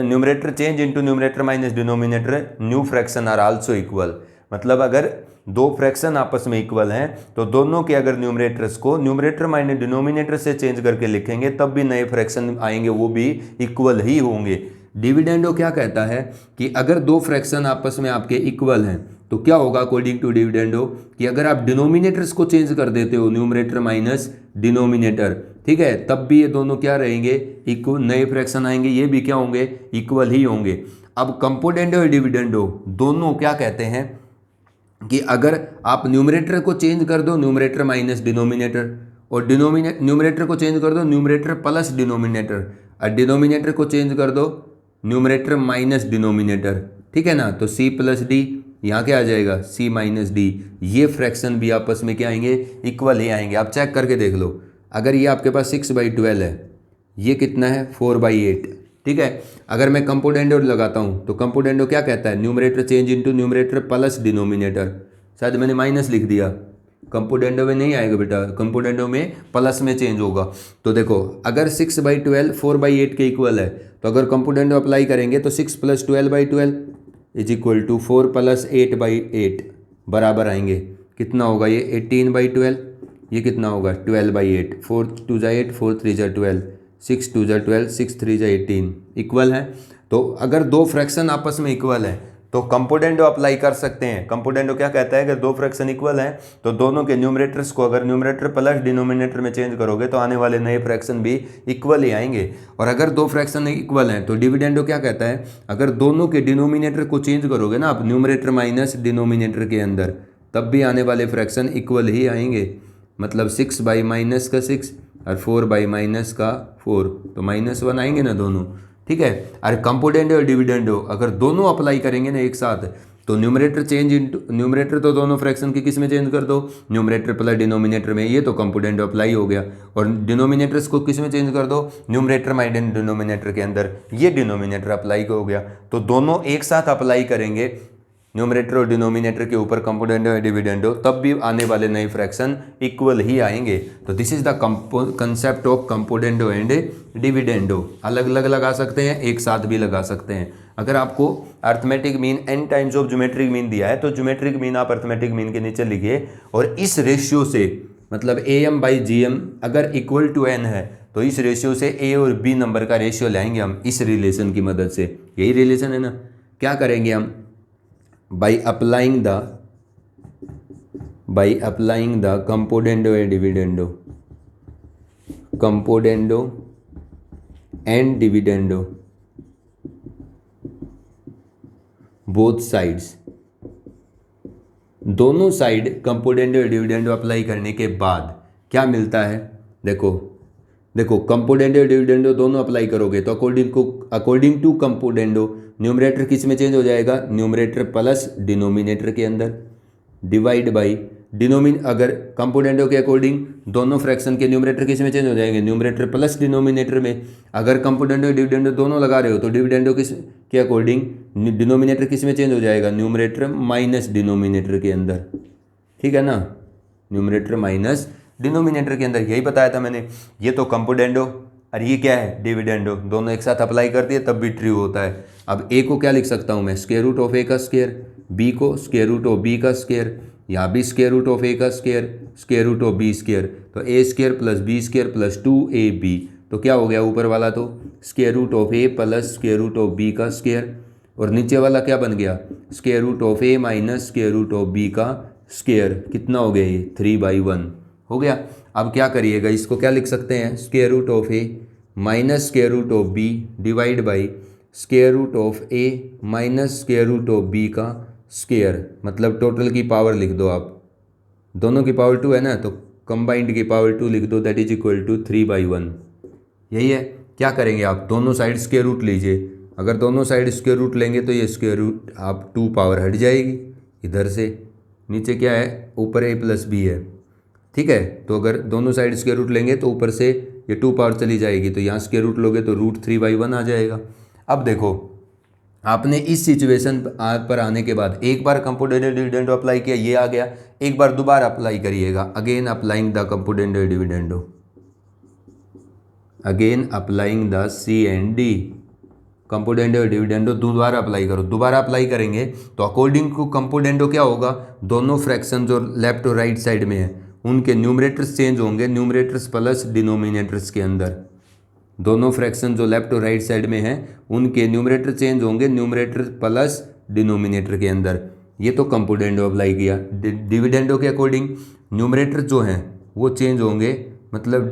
numerator change into numerator minus denominator new fraction are also equal. मतलब अगर दो फ्रैक्शन आपस में इक्वल हैं तो दोनों के अगर न्यूमरेटर्स को न्यूमरेटर माइनस डिनोमिनेटर से चेंज करके लिखेंगे तब भी नए फ्रैक्शन आएंगे, वो भी इक्वल ही होंगे। डिविडेंडो क्या कहता है कि अगर दो फ्रैक्शन आपस में आपके इक्वल हैं तो क्या होगा अकॉर्डिंग टू डिविडेंडो कि अगर आप डिनोमिनेटर्स को चेंज कर देते हो, न्यूमरेटर माइनस डिनोमिनेटर, ठीक है, तब भी ये दोनों क्या रहेंगे इक्वल, नए फ्रैक्शन आएंगे, ये भी क्या होंगे इक्वल ही होंगे। अब कंपोनेंडो और डिविडेंडो दोनों क्या कहते हैं कि अगर आप न्यूमरेटर को चेंज कर दो, न्यूमरेटर माइनस डिनोमिनेटर, और न्यूमरेटर को चेंज कर दो न्यूमरेटर प्लस डिनोमिनेटर, और डिनोमिनेटर को चेंज कर दो न्यूमरेटर माइनस डिनोमिनेटर, ठीक है ना, तो c प्लस डी, यहाँ क्या आ जाएगा c माइनस डी, ये फ्रैक्शन भी आपस में क्या आएंगे इक्वल ही आएंगे। आप चेक करके देख लो, अगर ये आपके पास 6/12 है, ये कितना है 4/8, ठीक है। अगर मैं कंपोनेंडो लगाता हूँ तो कंपोनेंडो क्या कहता है, numerator change into numerator plus denominator, शायद मैंने माइनस लिख दिया, कंपोनेंडो में नहीं आएगा बेटा, कंपोनेंडो में प्लस में चेंज होगा। तो देखो अगर 6/12 4/8 के इक्वल है, तो अगर कंपोनेंडो अप्लाई करेंगे तो 6 + 12/12 इज इक्वल टू 4 + 8/8 बराबर आएंगे। कितना होगा ये 18/12, ये कितना होगा 12/8, 4 2 × 8 4 3 × 12 6 2 × 12 6 3 × 18 इक्वल है। तो अगर दो फ्रैक्शन आपस में इक्वल है तो कंपोनेंडो अप्लाई कर सकते हैं। कंपोनेंडो क्या कहता है, अगर दो फ्रैक्शन इक्वल हैं तो दोनों के न्यूमरेटर्स को अगर न्यूमरेटर प्लस डिनोमिनेटर में चेंज करोगे तो आने वाले नए फ्रैक्शन भी इक्वल ही आएंगे। और अगर दो फ्रैक्शन इक्वल हैं तो डिविडेंडो क्या कहता है, अगर दोनों के डिनोमिनेटर को चेंज करोगे ना आप न्यूमरेटर माइनस डिनोमिनेटर के अंदर, तब भी आने वाले फ्रैक्शन इक्वल ही आएंगे। मतलब 6/-6 और 4/-4, तो -1 आएंगे ना दोनों, ठीक है। अरे कंपोनेंडो और डिविडेंडो अगर दोनों अप्लाई करेंगे ना एक साथ, तो न्यूमरेटर चेंज इनटू न्यूमरेटर तो दोनों फ्रैक्शन की किस में चेंज कर दो, न्यूमरेटर प्लस डिनोमिनेटर में, ये तो कंपोनेंडो अप्लाई हो गया। और डिनोमिनेटर्स को किस में चेंज कर दो, न्यूमरेटर माइनस डिनोमिनेटर के अंदर, ये डिनोमिनेटर अप्लाई हो गया। तो दोनों एक साथ अप्लाई करेंगे न्यूमरेटर और डिनोमिनेटर के ऊपर कंपोनेंडो और डिविडेंडो, तब भी आने वाले नए फ्रैक्शन इक्वल ही आएंगे। तो this is the concept of componendo and dividendo. अलग अलग लगा सकते हैं, एक साथ भी लगा सकते हैं। अगर आपको arithmetic mean n times of geometric mean दिया है तो ज्योमेट्रिक मीन आप अर्थमेटिक मीन के नीचे लिखिए, और इस रेशियो से मतलब am/gm अगर इक्वल टू n है तो इस रेशियो से a और b नंबर का रेशियो लाएंगे हम इस रिलेशन की मदद से। यही रिलेशन है ना। क्या करेंगे हम, by applying the componendo and dividendo both sides, दोनों साइड कंपोनेंडो और डिविडेंडो अप्लाई करने के बाद क्या मिलता है, देखो कंपोनेंडो और डिविडेंडो दोनों अप्लाई करोगे तो अकॉर्डिंग टू कंपोनेंडो न्यूमरेटर किस में चेंज हो जाएगा, न्यूमरेटर प्लस डिनोमिनेटर के अंदर, डिवाइड बाई अगर कंपोनेंडो के अकॉर्डिंग दोनों फ्रैक्शन के न्यूमरेटर किस में चेंज हो जाएंगे, न्यूमरेटर प्लस डिनोमिनेटर में। अगर कंपोनेंडो डिविडेंडो दोनों लगा रहे हो तो डिविडेंडो किस के अकॉर्डिंग डिनोमिनेटर किस में चेंज हो जाएगा, न्यूमरेटर माइनस डिनोमिनेटर के अंदर, ठीक है ना, न्यूमरेटर माइनस डिनोमिनेटर के अंदर। यही बताया था मैंने। ये तो कंपोनेंडो और ये क्या है डिविडेंडो, दोनों एक साथ अप्लाई करती है तब भी ट्रू होता है। अब ए को क्या लिख सकता हूँ मैं, स्क्वायर रूट ऑफ ए का स्क्वायर, बी को स्क्वायर रूट ऑफ बी का स्क्वायर, यहाँ भी स्क्वायर रूट ऑफ ए का square, square root of b square, तो a square plus b square plus 2ab, तो क्या हो गया ऊपर वाला तो square root of a plus square root of B का स्क्वायर, और नीचे वाला क्या बन गया, square root of A minus square root of B का स्क्वायर। कितना हो गया ये 3/1 हो गया। अब क्या करिएगा, इसको क्या लिख सकते हैं, square root of A minus square root of B divide by square root of A minus square root of B का स्क्वायर। मतलब टोटल की पावर लिख दो आप, दोनों की पावर 2 है ना, तो कंबाइंड की पावर 2 लिख दो, दैट इज इक्वल टू 3/1। यही है। क्या करेंगे आप, दोनों साइड स्क्वायर रूट लीजिए। अगर दोनों साइड स्क्वायर रूट लेंगे तो ये स्क्वायर रूट आप 2 पावर हट जाएगी इधर से, नीचे क्या है ऊपर a प्लस बी है, ठीक है। तो अगर दोनों साइड स्क्वायर रूट लेंगे तो ऊपर से ये 2 पावर चली जाएगी, तो यहाँ स्क्वायर रूट लोगे तो √3/1 आ जाएगा। अब देखो आपने इस सिचुएशन पर आने के बाद एक बार कंपोनेंडो डिविडेंडो अप्लाई किया, ये आ गया, एक बार दोबारा अप्लाई करिएगा, again applying the componendo dividendo, again applying the C&D componendo और डिविडेंडो दोबारा अप्लाई करो। दोबारा अप्लाई करेंगे तो अकॉर्डिंग टू कंपोनेंडो क्या होगा, दोनों फ्रैक्शन जो लेफ्ट और राइट साइड में है उनके न्यूमरेटर्स चेंज होंगे, न्यूमरेटर्स प्लस डिनोमिनेटर्स के अंदर। दोनों फ्रैक्शन जो लेफ्ट और राइट साइड में हैं उनके न्यूमरेटर चेंज होंगे, न्यूमरेटर प्लस डिनोमिनेटर के अंदर। ये तो कंपोनेंडो अप्लाई किया। डिविडेंडो के अकॉर्डिंग न्यूमरेटर जो हैं वो चेंज होंगे, मतलब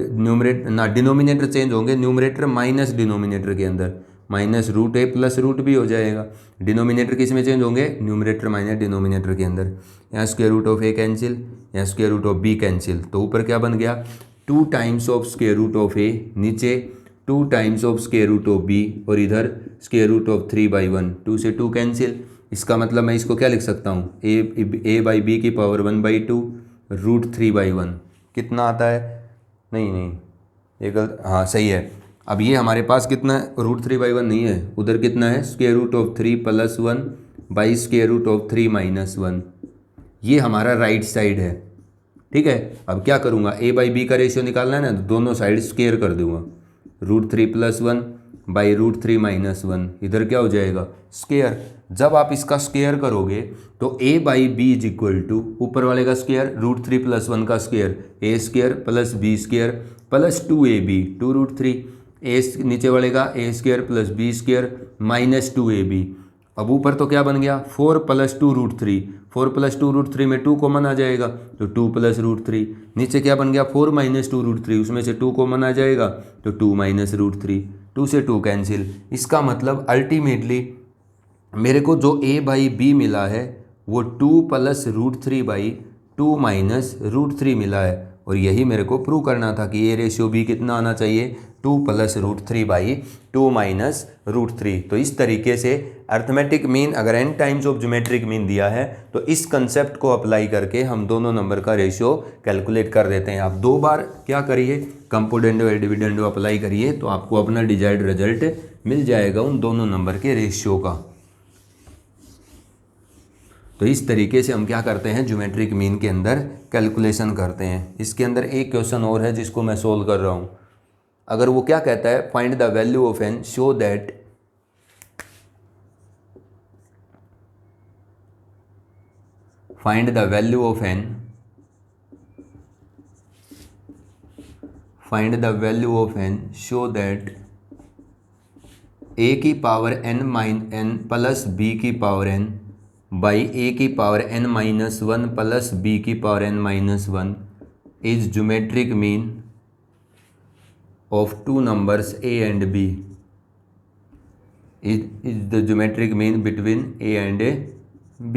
डिनोमिनेटर चेंज होंगे, न्यूमरेटर माइनस डिनोमिनेटर के अंदर, माइनस √a प्लस √b हो जाएगा। डिनोमिनेटर किस में चेंज होंगे, न्यूमरेटर माइनस डिनोमिनेटर के अंदर। यहाँ square root of a cancel, यहाँ square root of b cancel, तो ऊपर क्या बन गया 2 times of square root of a, नीचे 2 times of square root of b, और इधर स्क्वायर रूट ऑफ 3/1, 2 से 2 कैंसिल। इसका मतलब मैं इसको क्या लिख सकता हूँ, a/b की पावर 1/2 √3/1 कितना आता है, नहीं ये गलत, हाँ सही है। अब ये हमारे पास कितना है, √3/1 नहीं है, उधर कितना है square root of 3 + 1 by square root of 3 - 1। ये हमारा राइट साइड है, ठीक है। अब क्या करूँगा, ए बाई बी का रेशियो निकालना है ना, तो दोनों साइड स्क्वेयर कर दूंगा। √3 + 1 बाई √3 - 1, इधर क्या हो जाएगा, स्क्वेयर। जब आप इसका स्क्वेयर करोगे तो a by B is equal to ऊपर वाले का स्क्वेयर √3 + 1 का square, a square plus b square plus 2ab 2√3, ए नीचे वाले का a square plus b square minus 2ab। अब ऊपर तो क्या बन गया 4 + 2√3, 4 + 2√3 में 2 कॉमन आ जाएगा तो 2 + √3। नीचे क्या बन गया 4 - 2√3, उसमें से 2 कॉमन आ जाएगा तो 2 - √3, 2 से 2 कैंसिल। इसका मतलब अल्टीमेटली मेरे को जो ए बाई बी मिला है वो 2 + √3 बाई 2 - √3 मिला है, और यही मेरे को प्रूव करना था कि ए रेशियो बी कितना आना चाहिए 2 + √3 बाई 2 - √3। तो इस तरीके से अर्थमेटिक मीन अगर n times of geometric mean दिया है तो इस कंसेप्ट को अप्लाई करके हम दोनों नंबर का रेशियो कैलकुलेट कर देते हैं। आप 2 बार क्या करिए, कंपोनेंडो और डिविडेंडो अप्लाई करिए तो आपको अपना डिजायर्ड रिजल्ट मिल जाएगा उन दोनों नंबर के रेशियो का। तो इस तरीके से हम क्या करते हैं, ज्योमेट्रिक मीन के अंदर कैलकुलेशन करते हैं। इसके अंदर एक क्वेश्चन और है जिसको मैं सोल्व कर रहा हूँ। अगर वो क्या कहता है, find the value of n show that find the value of n show that a की पावर n प्लस b की पावर n बाई a की पावर n-1 प्लस b की power n-1 is geometric mean of two numbers a and b, is the geometric mean between a and b।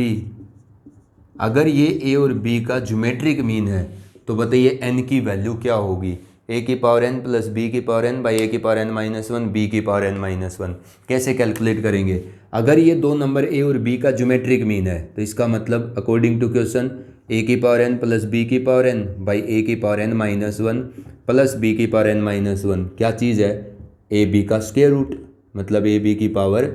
अगर ये a और b का geometric mean है तो बताइए n की वैल्यू क्या होगी, a की पावर n प्लस b की पावर n बाई a की पावर n-1 b की पावर n-1। कैसे कैलकुलेट करेंगे, अगर ये दो नंबर a और b का ज्योमेट्रिक मीन है तो इसका मतलब अकॉर्डिंग टू क्वेश्चन a की पावर n प्लस b की पावर n बाई a की पावर n-1 प्लस b की पावर n-1 क्या चीज़ है, ए बी का स्क्वायर रूट, मतलब ए बी की पावर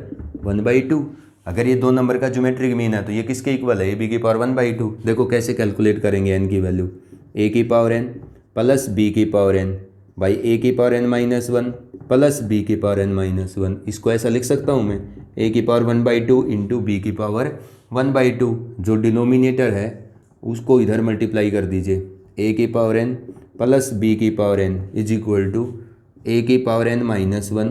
1/2। अगर ये दो नंबर का ज्योमेट्रिक मीन है तो ये किसके इक्वल है, ए बी की पावर 1/2। देखो कैसे कैलकुलेट करेंगे n की वैल्यू, a की पावर n प्लस b की पावर n बाई a की पावर n-1 प्लस b की पावर n-1। इसको ऐसा लिख सकता हूँ मैं, a की पावर 1/2 इंटू b की पावर 1/2। जो डिनोमिनेटर है उसको इधर मल्टीप्लाई कर दीजिए, a की पावर n प्लस b की power n is equal to a की पावर n-1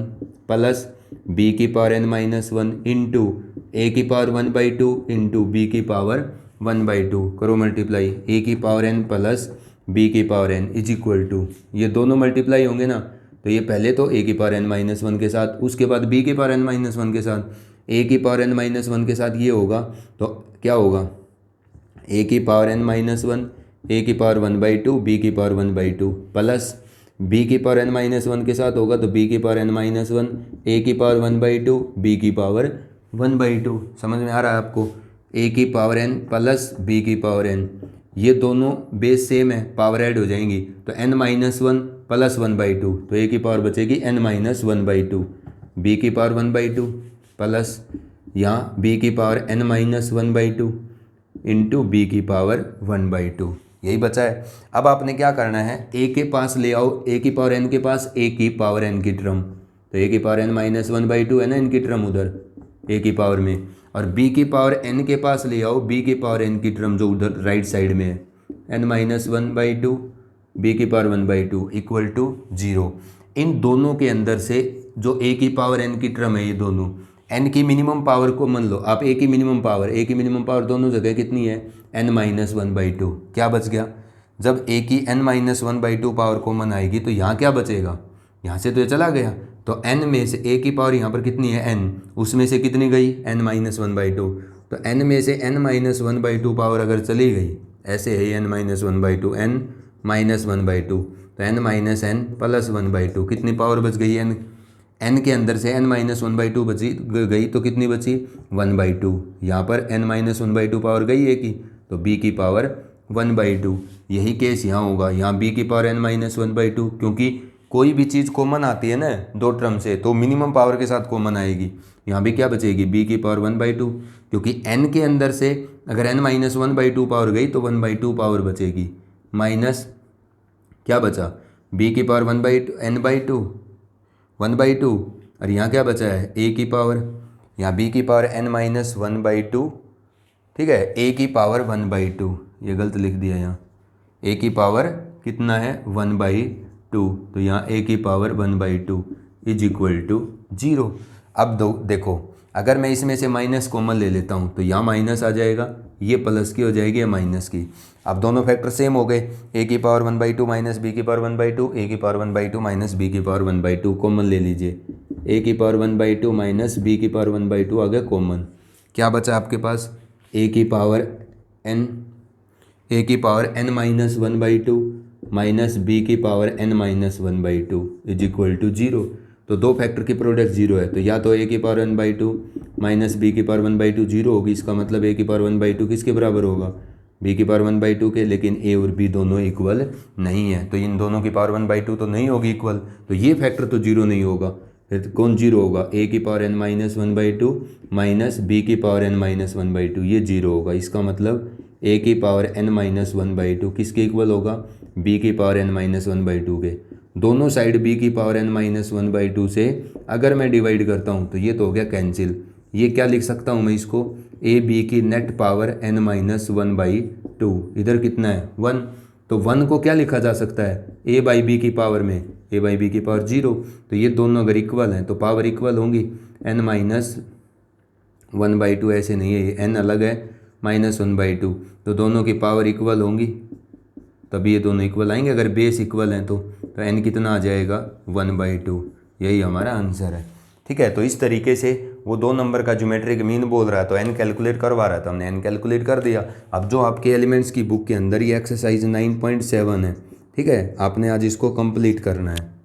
प्लस b की पावर n-1 इंटू a की पावर 1/2 इंटू b की पावर 1/2। करो मल्टीप्लाई, a की पावर n प्लस b की power n is equal to, ये दोनों मल्टीप्लाई होंगे ना, तो ये पहले तो a की पावर n-1 के साथ, उसके बाद b की पावर n-1 के साथ, a की पावर n-1 के साथ ये होगा तो क्या होगा, a की पावर n-1 a की पावर 1/2 b की पावर 1/2 प्लस b की पावर n-1 के साथ होगा तो b की पावर n-1 a की पावर 1/2 b की पावर 1/2। समझ में आ रहा है आपको, a की पावर n प्लस b की पावर n, ये दोनों बेस सेम है, पावर ऐड हो जाएंगी तो n-1 प्लस 1/2, तो a की पावर बचेगी n-1/2 b की पावर 1/2 प्लस यहाँ b की पावर n-1/2 इंटू b की पावर 1/2, यही बचा है। अब आपने क्या करना है, a के पास ले आओ, a की पावर n के पास a की पावर n की टर्म, तो a की पावर n-1/2 है ना इनकी टर्म उधर a की पावर में, और b की पावर n के पास ले आओ b की पावर n की टर्म जो उधर राइट साइड में है, n-1/2 b की पावर 1/2 इक्वल टू 0। इन दोनों के अंदर से जो a की पावर n की टर्म है, ये दोनों n की मिनिमम पावर को मान लो आप, a की मिनिमम पावर दोनों जगह कितनी है n-1/2, क्या बच गया, जब a की n-1/2 पावर कॉमन आएगी तो यहाँ क्या बचेगा, यहाँ से तो ये चला गया, तो n में से a की पावर यहाँ पर कितनी है n, उसमें से कितनी गई n-1/2, तो n में से n-1/2 पावर अगर चली गई, ऐसे है n-1/2 n-1/2 तो n-n प्लस 1/2 कितनी पावर बच गई n के अंदर से n-1/2 बची गई तो कितनी बची 1/2, यहाँ पर n-1/2 पावर गई है कि, तो b की पावर 1/2। यही केस यहाँ होगा, यहाँ b की पावर n-1/2, क्योंकि कोई भी चीज़ कॉमन आती है ना दो टर्म से तो मिनिमम पावर के साथ कॉमन आएगी। यहाँ भी क्या बचेगी b की पावर 1/2, क्योंकि n के अंदर से अगर n-1/2 पावर गई तो 1/2 पावर बचेगी, माइनस क्या बचा, b की पावर n/2 1/2, और यहाँ क्या बचा है a की पावर, यहाँ b की पावर n-1/2, ठीक है, a की पावर 1/2, ये गलत लिख दिया यहाँ, a की पावर कितना है 1/2, तो यहाँ a की पावर 1/2 इज इक्वल टू 0। अब देखो अगर मैं इसमें से माइनस कॉमन ले लेता हूँ तो यहाँ माइनस आ जाएगा, ये प्लस की हो जाएगी, ये माइनस की। अब दोनों फैक्टर सेम हो गए, a की पावर 1/2 माइनस b की पावर 1/2, a की पावर 1/2 माइनस b की पावर 1/2 कॉमन ले लीजिए, a की पावर 1/2 माइनस b की पावर 1/2 आ गया कॉमन। क्या बचा आपके पास, a की पावर n-1/2 माइनस b की power n-1/2 is equal to 0। तो दो फैक्टर की प्रोडक्ट 0 है, तो या तो a की पावर 1/2 माइनस b की पावर 1/2 0 होगी, इसका मतलब a की पावर 1/2 किसके बराबर होगा, b की पावर 1/2 के, लेकिन a और b दोनों इक्वल नहीं है, तो इन दोनों की पावर 1/2 तो नहीं होगी इक्वल, तो ये फैक्टर तो 0 नहीं होगा। फिर कौन 0 होगा, a की पावर n-1/2 माइनस b की पावर n-1/2, ये 0 होगा। इसका मतलब a की पावर n-1/2 किसके इक्वल होगा, b की पावर n-1/2 के। दोनों साइड b की पावर n-1/2 से अगर मैं डिवाइड करता हूँ तो ये तो हो गया कैंसिल। ये क्या लिख सकता हूँ मैं इसको, a b की नेट पावर n-1/2, इधर कितना है 1, तो 1 को क्या लिखा जा सकता है a बाई बी की पावर में, a बाई बी की पावर 0, तो ये दोनों अगर इक्वल हैं तो पावर इक्वल होंगी, n-1/2 ऐसे नहीं है, ये n अलग है -1/2, तो दोनों की पावर इक्वल होंगी, तभी ये दोनों इक्वल आएंगे। अगर बेस इक्वल हैं तो n कितना आ जाएगा 1/2, यही हमारा आंसर है। ठीक है, तो इस तरीके से वो 2 नंबर का ज्योमेट्रिक मीन बोल रहा है तो n कैलकुलेट करवा रहा था, हमने n कैलकुलेट कर दिया। अब जो आपके एलिमेंट्स की बुक के अंदर ये एक्सरसाइज 9.7 है, ठीक है, आपने आज इसको कंप्लीट करना है।